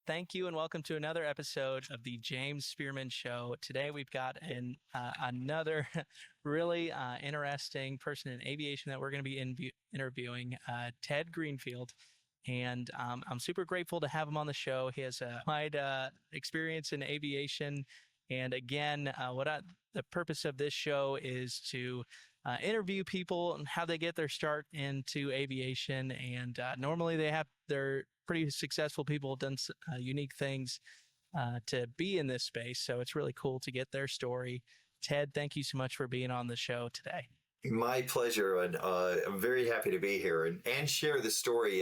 Thank you and welcome to another episode of the James Spearman Show. Today we've got another really interesting person in aviation that we're going to be interviewing, Ted Greenfield. And I'm super grateful to have him on the show. He has a wide experience in aviation. And again, the purpose of this show is to interview people and how they get their start into aviation. And normally they're pretty successful people, have done unique things to be in this space. So it's really cool to get their story. Ted, thank you so much for being on the show today. My pleasure, and I'm very happy to be here and share the story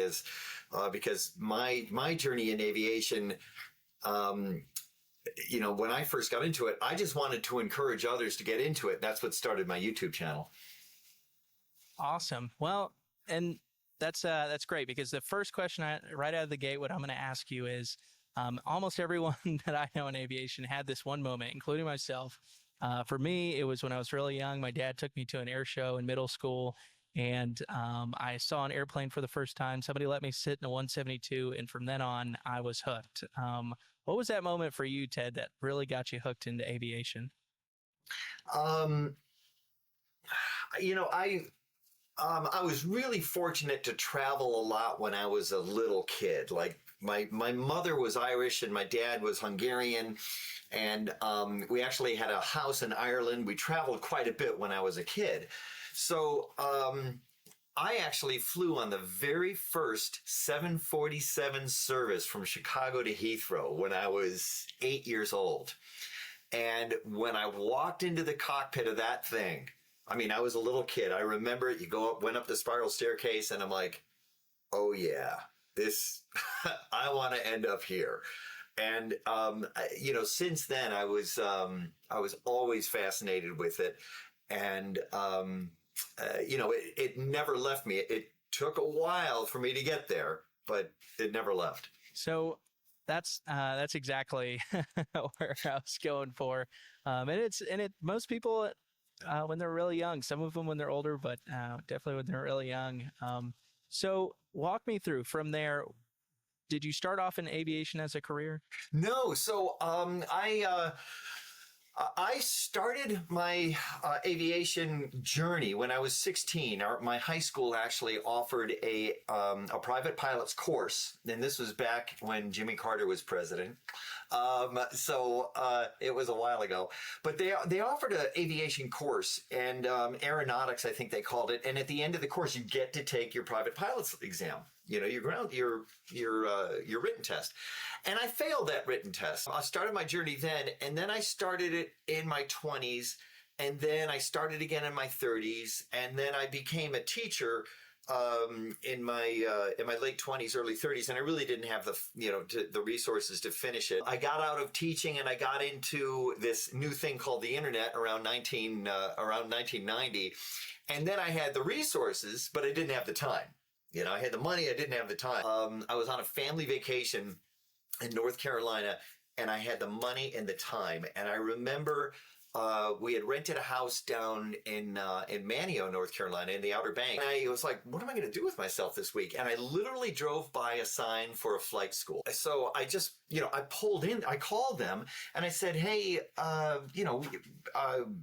because my journey in aviation, when I first got into it, I just wanted to encourage others to get into it. That's what started my YouTube channel. Awesome. Well, and that's great, because the first question right out of the gate, what I'm going to ask you is, almost everyone that I know in aviation had this one moment, including myself. For me, it was when I was really young. My dad took me to an air show in middle school, and I saw an airplane for the first time. Somebody let me sit in a 172, and from then on, I was hooked. What was that moment for you, Ted, that really got you hooked into aviation? I was really fortunate to travel a lot when I was a little kid. Like my mother was Irish and my dad was Hungarian. And we actually had a house in Ireland. We traveled quite a bit when I was a kid. So I actually flew on the very first 747 service from Chicago to Heathrow when I was 8 years old. And when I walked into the cockpit of that thing, I was a little kid. I remember it. Went up the spiral staircase, and I'm like, oh yeah, I want to end up here. And, since then I was always fascinated with it. And, it never left me. It took a while for me to get there, but it never left. So that's exactly where I was going for. Most people, when they're really young, some of them when they're older, but definitely when they're really young. So walk me through from there. Did you start off in aviation as a career? No. So I started my aviation journey when I was 16. My high school actually offered a private pilot's course, and this was back when Jimmy Carter was president. So it was a while ago. But they offered an aviation course, and aeronautics, I think they called it. And at the end of the course, you get to take your private pilot's exam. Your written test. And I failed that written test. I started my journey then, and then I started it in my 20s, and then I started again in my 30s, and then I became a teacher in my late 20s, early 30s, and I really didn't have the resources to finish it. I got out of teaching and I got into this new thing called the internet around 1990, and then I had the resources, but I didn't have the time. I had the money, I didn't have the time. I was on a family vacation in North Carolina, and I had the money and the time. And I remember we had rented a house down in Manteo, North Carolina, in the Outer Banks. And I was like, what am I going to do with myself this week? And I literally drove by a sign for a flight school. So I just, I pulled in, I called them, and I said, hey,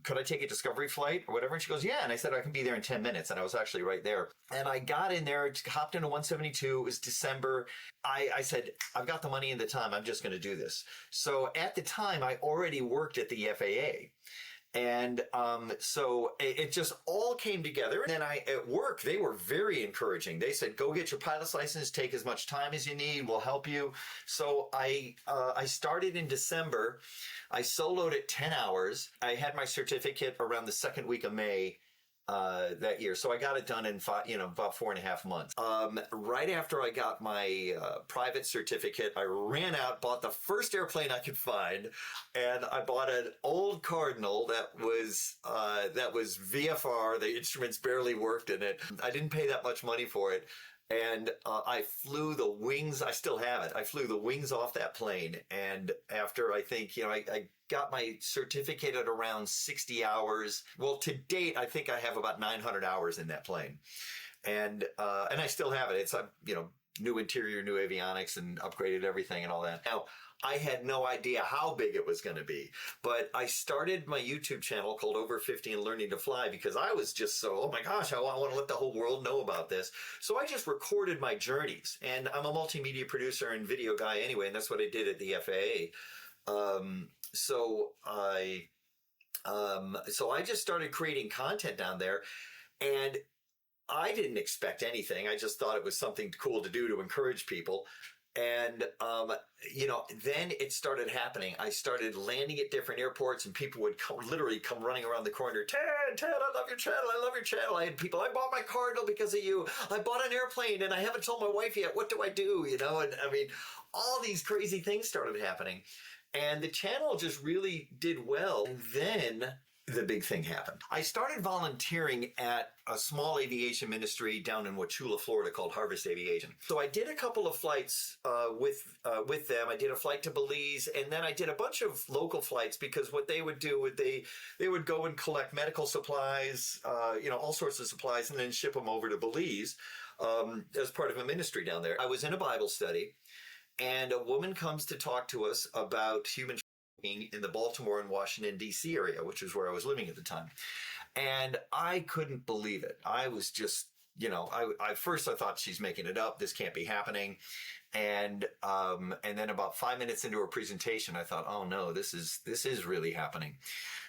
could I take a discovery flight or whatever? And she goes, yeah. And I said, I can be there in 10 minutes. And I was actually right there. And I got in there, hopped into 172. It was December. I said, I've got the money and the time. I'm just going to do this. So at the time, I already worked at the FAA. And so it just all came together. And then at work, they were very encouraging. They said, go get your pilot's license, take as much time as you need, we'll help you. So I started in December. I soloed it 10 hours. I had my certificate around the second week of May that year. So I got it done in about 4.5 months. Right after I got my private certificate, I ran out, bought the first airplane I could find, and I bought an old Cardinal that was VFR. The instruments barely worked in it. I didn't pay that much money for it. And I flew the wings. I still have it. I flew the wings off that plane. And after, I think, I got my certificate at around 60 hours. Well, to date, I think I have about 900 hours in that plane. And I still have it. It's, new interior, new avionics, and upgraded everything and all that. Now, I had no idea how big it was going to be, but I started my YouTube channel called Over 50 and Learning to Fly because I was just so, oh my gosh, I want to let the whole world know about this. So I just recorded my journeys, and I'm a multimedia producer and video guy anyway, and that's what I did at the FAA. So I just started creating content down there, and I didn't expect anything. I just thought it was something cool to do to encourage people. And, then it started happening. I started landing at different airports, and people would literally come running around the corner. Ted, I love your channel. I love your channel. I had people, I bought my Cardinal because of you. I bought an airplane and I haven't told my wife yet. What do I do? And I mean, all these crazy things started happening, and the channel just really did well. And then the big thing happened. I started volunteering at a small aviation ministry down in Wauchula, Florida called Harvest Aviation. So I did a couple of flights with them. I did a flight to Belize, and then I did a bunch of local flights because what they would do would they would go and collect medical supplies, all sorts of supplies, and then ship them over to Belize as part of a ministry down there. I was in a Bible study, and a woman comes to talk to us about human in the Baltimore and Washington, D.C. area, which is where I was living at the time. And I couldn't believe it. I was just, I first I thought she's making it up. This can't be happening. And then about 5 minutes into her presentation, I thought, oh no, this is really happening.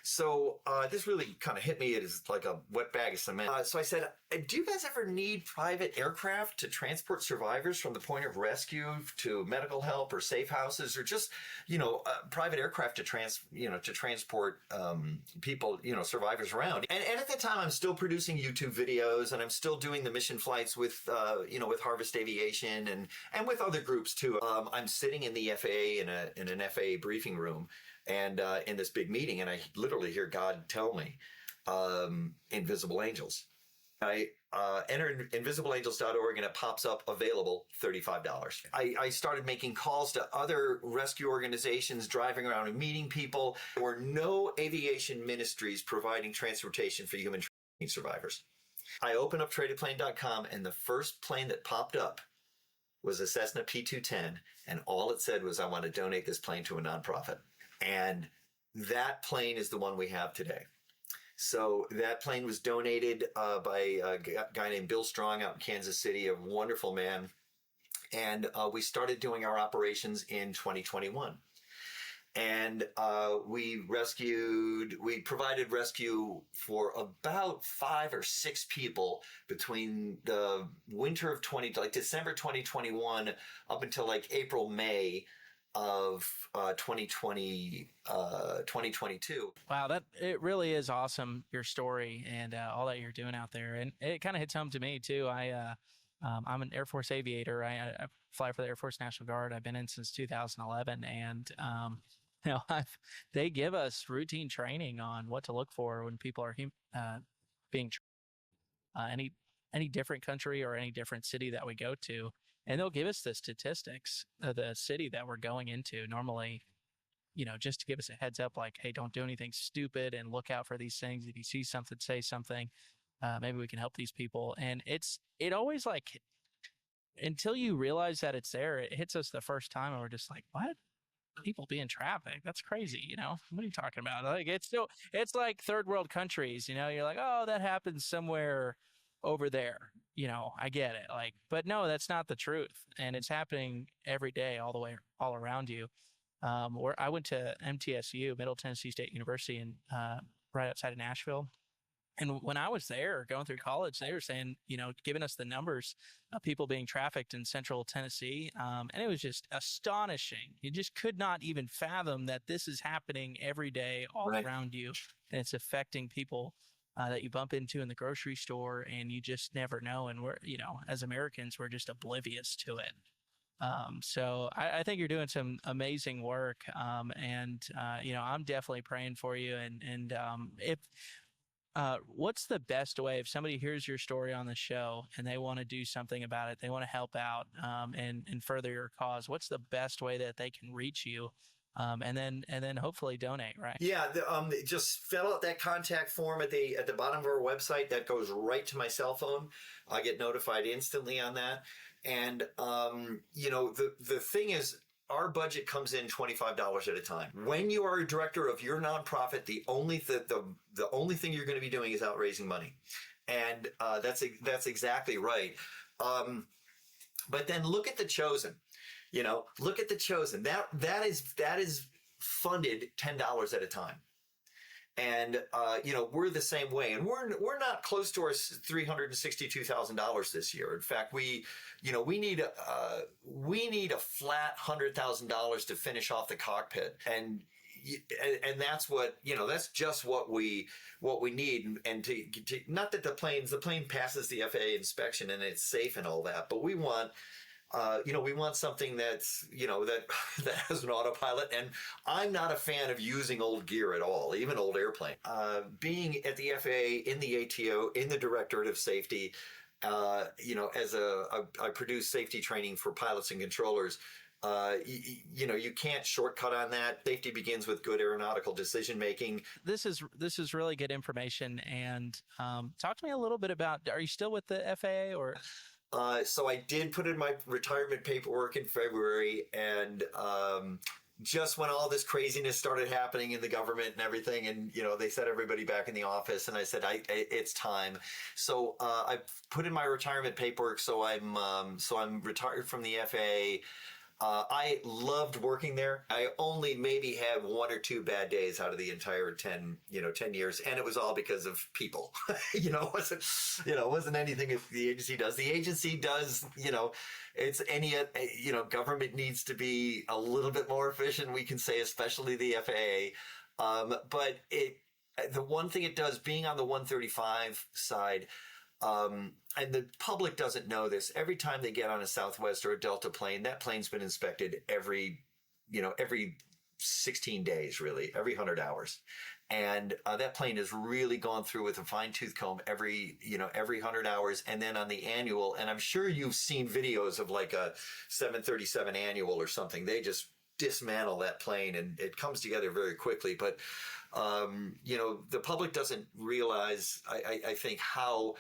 So this really kind of hit me as like a wet bag of cement. So I said, do you guys ever need private aircraft to transport survivors from the point of rescue to medical help or safe houses, or just, private aircraft to transport people, survivors around? And at the time, I'm still producing YouTube videos, and I'm still doing the mission flights with Harvest Aviation and with other groups too. I'm sitting in the FAA in an FAA briefing room, and in this big meeting, and I literally hear God tell me, Invisible Angels. I enter invisibleangels.org, and it pops up available, $35. I started making calls to other rescue organizations, driving around and meeting people. There were no aviation ministries providing transportation for human trafficking survivors. I opened up tradedplane.com, and the first plane that popped up was a Cessna P210, and all it said was, I want to donate this plane to a nonprofit. And that plane is the one we have today. So that plane was donated by a guy named Bill Strong out in Kansas City, a wonderful man. And we started doing our operations in 2021. And we provided rescue for about 5 or 6 people between the winter of December 2021 up until April, May of 2022. Wow, it really is awesome, your story and all that you're doing out there, and it kind of hits home to me too. I'm an Air Force aviator. I fly for the Air Force National Guard. I've been in since 2011, and they give us routine training on what to look for when people are being any different country or any different city that we go to. And they'll give us the statistics of the city that we're going into normally, just to give us a heads up, like, hey, don't do anything stupid and look out for these things. If you see something, say something. Maybe we can help these people. And it always until you realize that it's there, it hits us the first time and we're just like, what? People being trafficked? That's crazy. What are you talking about? Like, it's like third world countries, you're like, oh, that happens somewhere over there. I get it. But no, that's not the truth. And it's happening every day, all around you. Where I went to MTSU, Middle Tennessee State University, and right outside of Nashville. And when I was there going through college, they were saying, giving us the numbers of people being trafficked in central Tennessee. And it was just astonishing. You just could not even fathom that this is happening every day all around you. And it's affecting people that you bump into in the grocery store, and you just never know. And we're, as Americans, we're just oblivious to it. So I think you're doing some amazing work. And I'm definitely praying for you. And if what's the best way if somebody hears your story on the show and they want to do something about it, they want to help out and further your cause, what's the best way that they can reach you? And then hopefully donate, right? Yeah, just fill out that contact form at the bottom of our website. That goes right to my cell phone. I get notified instantly on that. And, the thing is, our budget comes in $25 at a time. When you are a director of your nonprofit, the only thing you're going to be doing is out raising money. And that's exactly right. But then look at The Chosen. Look at The Chosen. That is funded $10 at a time. And we're the same way, and we're not close to our $362,000 this year. In fact, we need a flat $100,000 to finish off the cockpit, and that's what that's just what we need. And to not that the plane passes the FAA inspection and it's safe and all that, but we want. We want something that's, that has an autopilot. And I'm not a fan of using old gear at all, even old airplane. Being at the FAA, in the ATO, in the Directorate of Safety, I produce safety training for pilots and controllers. You can't shortcut on that. Safety begins with good aeronautical decision making. This is really good information. And talk to me a little bit about, are you still with the FAA or? So I did put in my retirement paperwork in February, and just when all this craziness started happening in the government and everything, and they set everybody back in the office, and I said it's time. So I put in my retirement paperwork. So I'm retired from the FAA. I loved working there. I only maybe had 1 or 2 bad days out of the entire 10 years. And it was all because of people. It wasn't anything the agency does. The agency does, it's government needs to be a little bit more efficient. We can say, especially the FAA. But the one thing it does, being on the 135 side, and the public doesn't know this. Every time they get on a Southwest or a Delta plane, that plane's been inspected every 16 days, really, every 100 hours. And that plane has really gone through with a fine-tooth comb every 100 hours. And then on the annual, and I'm sure you've seen videos of like a 737 annual or something, they just dismantle that plane and it comes together very quickly. But, the public doesn't realize, I think, how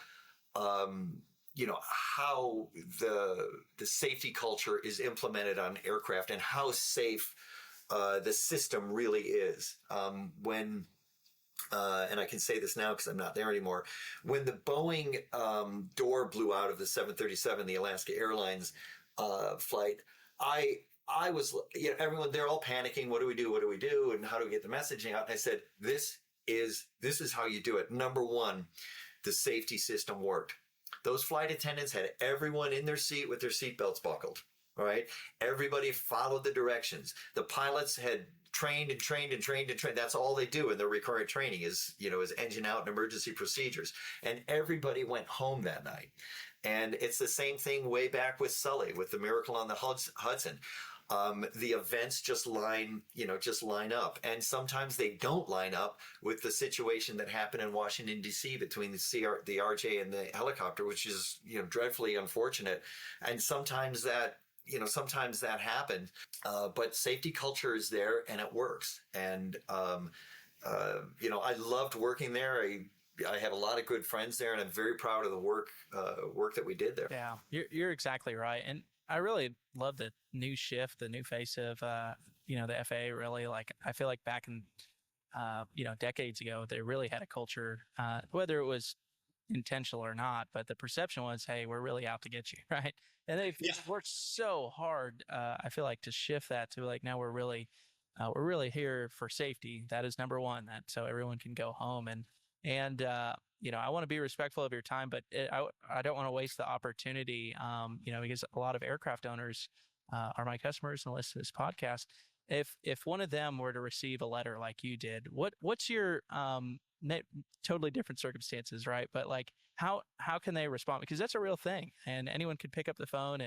how the safety culture is implemented on aircraft and how safe the system really is. And I can say this now because I'm not there anymore. When the Boeing door blew out of the 737, the Alaska Airlines flight, I was, everyone, they're all panicking. What do we do? What do we do? And how do we get the messaging out? And I said, this is how you do it. Number one, the safety system worked. Those flight attendants had everyone in their seat with their seatbelts buckled. All right. Everybody followed the directions. The pilots had trained. That's all they do in their recurrent training is engine out and emergency procedures. And everybody went home that night. And it's the same thing way back with Sully, with the Miracle on the Hudson. The events just line up. And sometimes they don't line up with the situation that happened in Washington, D.C. between the RJ and the helicopter, which is, dreadfully unfortunate. And sometimes that happened. But safety culture is there and it works. And, I loved working there. I have a lot of good friends there, and I'm very proud of the work that we did there. Yeah, you're exactly right. And I really love the new shift, the new face of, the FAA. Really, like, I feel like back in, decades ago, they really had a culture, whether it was intentional or not, but the perception was, hey, we're really out to get you, right? And they've worked so hard, I feel like, to shift that to like, now we're really here for safety. That is number one, that so everyone can go home. And I want to be respectful of your time, but I don't want to waste the opportunity, because a lot of aircraft owners are my customers and listen to this podcast. If one of them were to receive a letter like you did, what's your totally different circumstances, right? But like, how can they respond? Because that's a real thing, and anyone could pick up the phone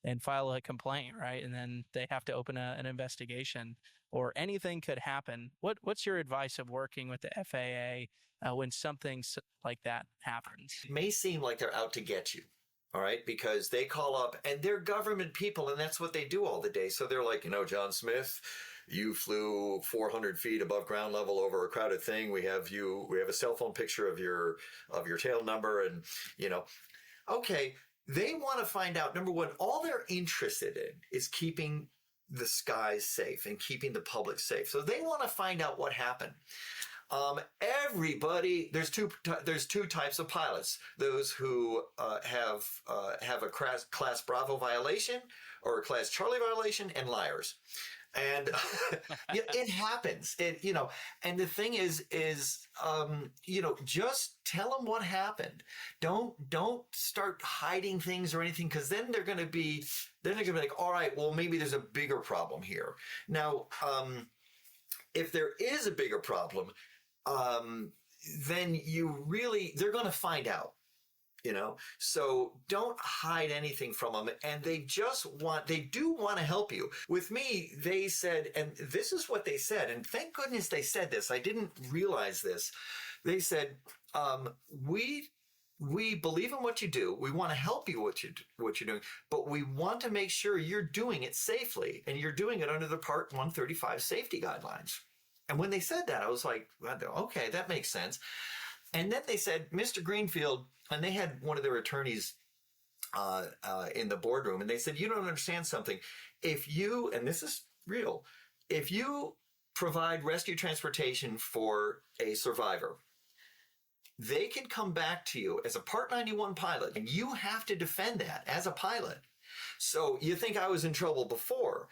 and file a complaint, right? And then they have to open an investigation, or anything could happen. What's your advice of working with the FAA when something like that happens? It may seem like they're out to get you. All right, because they call up and they're government people, and that's what they do all the day. So they're like, John Smith, you flew 400 feet above ground level over a crowded thing. We have a cell phone picture of your tail number, and okay, they want to find out, number one, all they're interested in is keeping the skies safe and keeping the public safe. So they want to find out what happened. Everybody, there's two types of pilots: those who have a class Bravo violation or a class Charlie violation, and liars. And it happens. And the thing is, just tell them what happened. Don't start hiding things or anything, because then they're going to be like, all right, well, maybe there's a bigger problem here. Now, if there is a bigger problem, then they're going to find out. So don't hide anything from them. And they do want to help you. With me, they said, and this is what they said, and thank goodness they said this. I didn't realize this. They said, we believe in what you do. We want to help you what you're doing, but we want to make sure you're doing it safely, and you're doing it under the Part 135 safety guidelines. And when they said that, I was like, well, okay, that makes sense. And then they said, Mr. Greenfield, and they had one of their attorneys in the boardroom, and they said, you don't understand something. If you, and this is real, if you provide rescue transportation for a survivor, they can come back to you as a Part 91 pilot, and you have to defend that as a pilot. So you think I was in trouble before?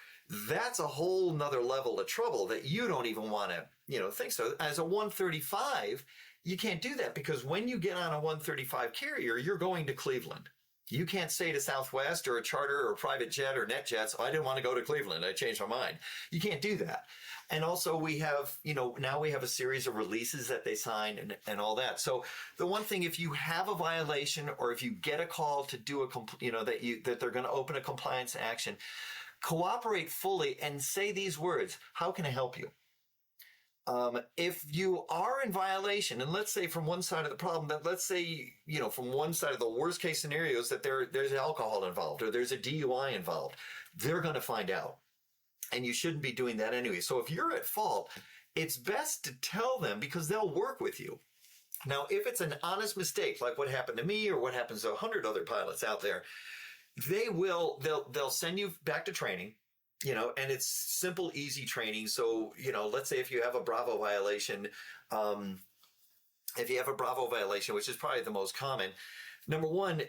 That's a whole nother level of trouble that you don't even want to, think. So as a 135, you can't do that, because when you get on a 135 carrier, you're going to Cleveland. You can't say to Southwest or a charter or a private jet or NetJets, I didn't want to go to Cleveland, I changed my mind. You can't do that. And also we have, now we have a series of releases that they sign and all that. So the one thing, if you have a violation, or if you get a call to do that they're going to open a compliance action, cooperate fully and say these words: how can I help you? If you are in violation, and let's say from one side of the problem, that let's say, from one side of the worst case scenarios, that there's alcohol involved or there's a DUI involved, they're going to find out. And you shouldn't be doing that anyway. So if you're at fault, it's best to tell them, because they'll work with you. Now, if it's an honest mistake, like what happened to me or what happens to 100 other pilots out there, they'll send you back to training. And it's simple, easy training. So, let's say if you have a Bravo violation, which is probably the most common, number one,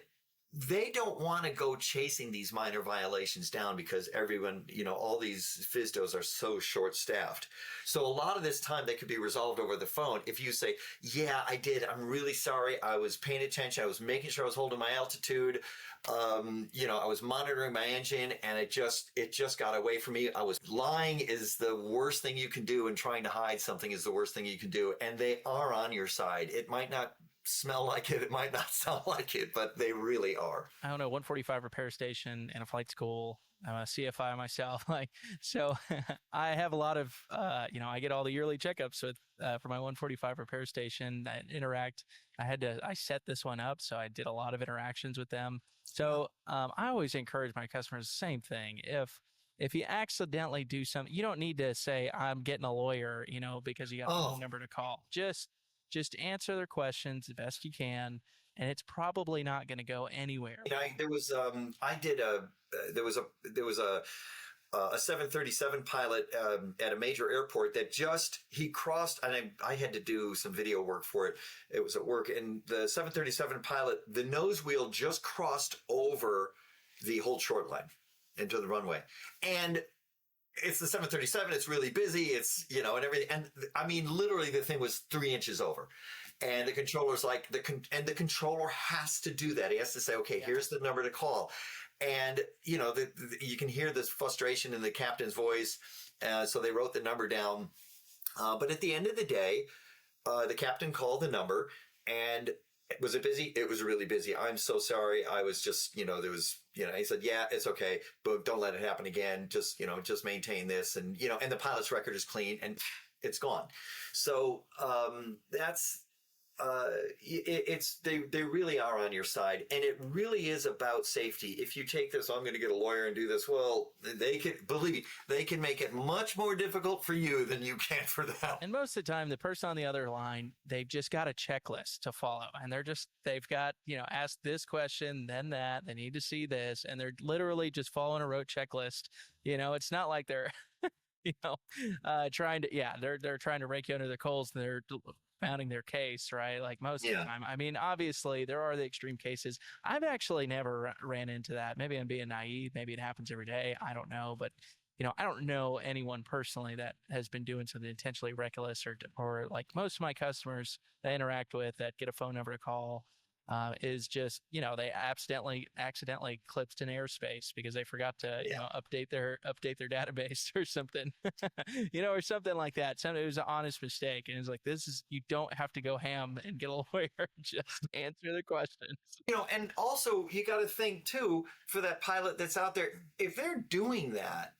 they don't want to go chasing these minor violations down, because everyone, all these FSDOs are so short-staffed. So a lot of this time they could be resolved over the phone. If you say, yeah, I did, I'm really sorry, I was paying attention, I was making sure I was holding my altitude, I was monitoring my engine, and it just got away from me. I was lying is the worst thing you can do, and trying to hide something is the worst thing you can do. And they are on your side. It might not smell like it might not sound like it, but they really are. I don't know, 145 repair station and a flight school. I'm a CFI myself, so I have a lot of, I get all the yearly checkups for my 145 repair station. I set this one up, so I did a lot of interactions with them. So I always encourage my customers the same thing. If you accidentally do something, you don't need to say, I'm getting a lawyer, because you got a phone number to call. Just answer their questions the best you can, and it's probably not going to go anywhere. There was a 737 pilot at a major airport that he crossed, and I had to do some video work for it. It was at work, and the 737 pilot, the nose wheel just crossed over the whole short line into the runway, and it's the 737. It's really busy. It's, and everything. And I mean, literally the thing was 3 inches over, and the controller's like, the controller has to do that. He has to say, okay, here's the number to call. And, you can hear this frustration in the captain's voice. So they wrote the number down. But at the end of the day, the captain called the number, and was it busy? It was really busy. I'm so sorry. I was just, there was, he said, yeah, it's okay, but don't let it happen again. Just maintain this. And, and the pilot's record is clean and it's gone. So, they really are on your side, and it really is about safety. If you take this, I'm going to get a lawyer and do this. Well, they can, believe me, they can make it much more difficult for you than you can for them. And most of the time, the person on the other line, they've just got a checklist to follow, and they've got, ask this question, then that. They need to see this, and they're literally just following a rote checklist. It's not like they're, trying to, they're trying to rake you under the coals. And they're pounding their case, right? Like most of the time. I mean, obviously there are the extreme cases. I've actually never ran into that. Maybe I'm being naive. Maybe it happens every day. I don't know. But, I don't know anyone personally that has been doing something intentionally reckless or like most of my customers that I interact with that get a phone number to call is just, they accidentally clipped an airspace because they forgot to, update their database or something, or something like that. It was an honest mistake. And it's like, you don't have to go ham and get a lawyer, just answer the questions. And also you got to think too, for that pilot that's out there, if they're doing that,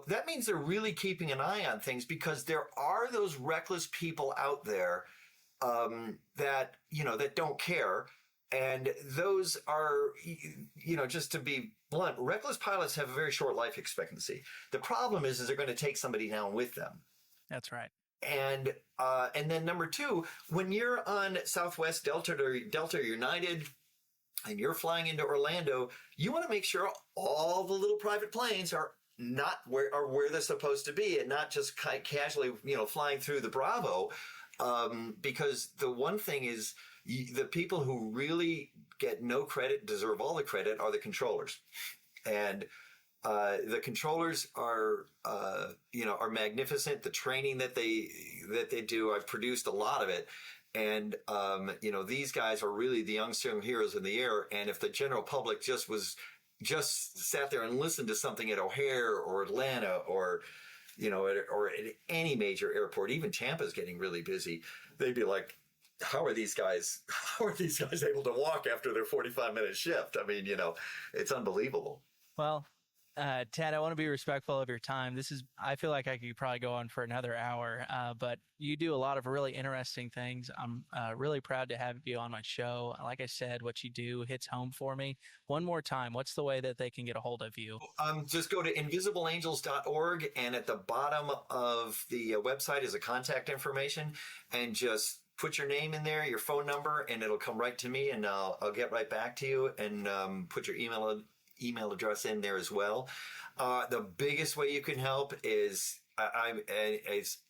that means they're really keeping an eye on things, because there are those reckless people out there that don't care. And those are, just to be blunt, reckless pilots have a very short life expectancy. The problem is they're going to take somebody down with them. That's right. And then number two, when you're on Southwest, Delta or United, and you're flying into Orlando, you want to make sure all the little private planes are where they're supposed to be, and not just casually, flying through the Bravo. Because the one thing is, the people who really get no credit, deserve all the credit, are the controllers. And the controllers are magnificent. The training that they do, I've produced a lot of it. And, these guys are really the unsung heroes in the air. And if the general public just sat there and listened to something at O'Hare or Atlanta or at any major airport, even Tampa's getting really busy, they'd be like, how are these guys able to walk after their 45-minute shift? I mean, it's unbelievable. Well, Ted, I want to be respectful of your time. I feel like I could probably go on for another hour, but you do a lot of really interesting things. I'm really proud to have you on my show. Like I said, what you do hits home for me. One more time, what's the way that they can get a hold of you? Just go to invisibleangels.org, and at the bottom of the website is a contact information, and just put your name in there, your phone number, and it'll come right to me, and I'll get right back to you, and put your email address in there as well. The biggest way you can help is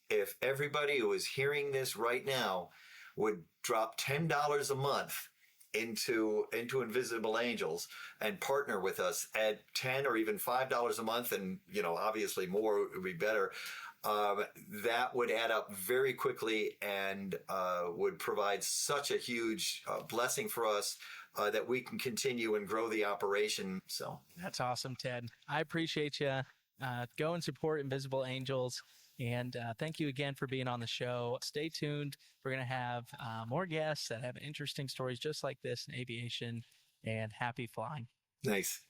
if everybody who is hearing this right now would drop $10 a month into Invisible Angels and partner with us at $10 or even $5 a month, and obviously more would be better. That would add up very quickly and would provide such a huge blessing for us that we can continue and grow the operation. So that's awesome, Ted. I appreciate you. Go and support Invisible Angels. And thank you again for being on the show. Stay tuned. We're going to have more guests that have interesting stories just like this in aviation. And happy flying. Nice.